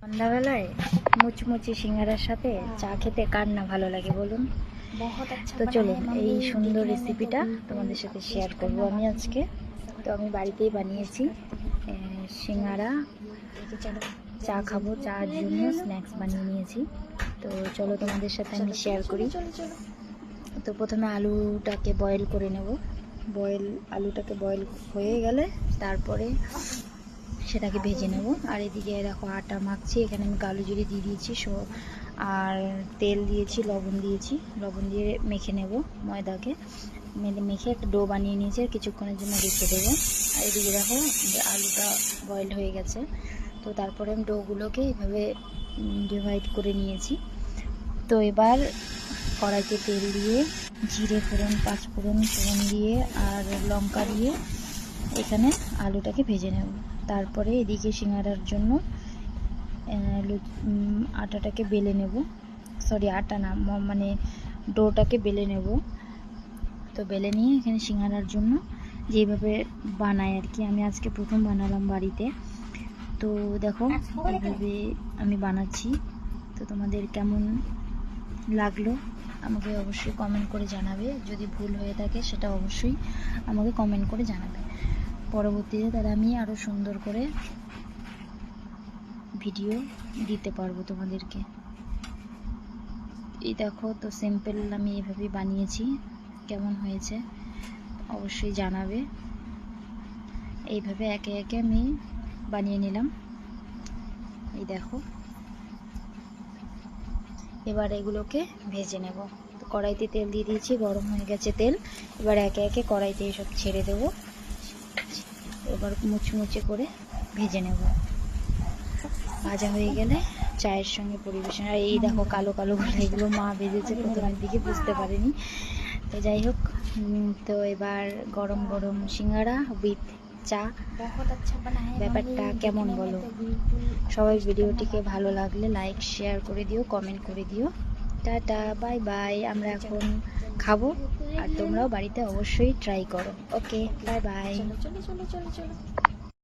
সন্ধ্যাবেলায় মুচমুচি সিঙ্গারার সাথে চা খেতে কার না ভালো লাগে বলুন। তো চলুন এই সুন্দর রেসিপিটা তোমাদের সাথে শেয়ার করব আমি আজকে। তো আমি বাড়িতেই বানিয়েছি সিঙ্গারা, চা খাবো, চার জন্য স্ন্যাক্স বানিয়ে নিয়েছি। তো চলো তোমাদের সাথে আমি শেয়ার করি। তো প্রথমে আলুটাকে বয়েল করে নেব। আলুটাকে বয়েল হয়ে গেলে তারপরে সেটাকে ভেজে নেব। আর এদিকে দেখো আটা মাখছি, এখানে আমি কালো জিরে দিয়ে দিয়েছি, আর তেল দিয়েছি, লবণ দিয়ে মেখে নেব। ময়দাকে মেখে একটা ডো বানিয়ে নিয়েছি, আর কিছুক্ষণের জন্য রেখে দেবো। আর এদিকে দেখো আলুটা বয়েল হয়ে গেছে। তো তারপরে আমি ডোগুলোকে এভাবে ডিভাইড করে নিয়েছি। তো এবার কড়াইতে তেল দিয়ে জিরে ফোড়ন, পাঁচফোড়ন দিয়ে আর লঙ্কা দিয়ে এখানে আলুটাকে ভেজে নেব। তারপরে এদিকে সিঙ্গারার জন্য আটাটাকে বেলে নেব, আটা না মানে ডোটাকে বেলে নেব। তো বেলে নিয়ে এখানে সিঙ্গারার জন্য যেভাবে বানাই আর কি, আমি আজকে প্রথম বানালাম বাড়িতে। তো দেখো এইভাবে আমি বানাচ্ছি। তো তোমাদের কেমন লাগলো আমাকে অবশ্যই কমেন্ট করে জানাবে। যদি ভুল হয়ে থাকে সেটা অবশ্যই আমাকে কমেন্ট করে জানাবে। পরবর্তীতে তাহলে আমি আরও সুন্দর করে ভিডিও দিতে পারবো তোমাদেরকে। এই দেখো, তো সিম্পল আমি এভাবেই বানিয়েছি। কেমন হয়েছে অবশ্যই জানাবে। এইভাবে একে একে আমি বানিয়ে নিলাম। এই দেখো, এবার এগুলোকে ভেজে নেব। তো কড়াইতে তেল দিয়ে দিয়েছি, গরম হয়ে গেছে তেল। এবার একে একে কড়াইতে এসব ছেড়ে দেব। এবার মুচমুচে করে ভেজে নেব। ভাজা হয়ে গেলে চায়ের সঙ্গে পরিবেশন। আর এই দেখো কালো কালো করে এগুলো মা ভেজেছে, প্রথমের দিকে বুঝতে পারিনি। তো যাই হোক, তো এবার গরম গরম সিঙ্গারা উইথ চা, ব্যাপারটা কেমন বলো? সবাই ভিডিওটিকে ভালো লাগলে লাইক শেয়ার করে দিও, কমেন্ট করে দিও। Tata, bye bye. আমরা এখন খাবো, আর তোমরাও বাড়িতে অবশ্যই ট্রাই করো। ওকে, বাই বাই।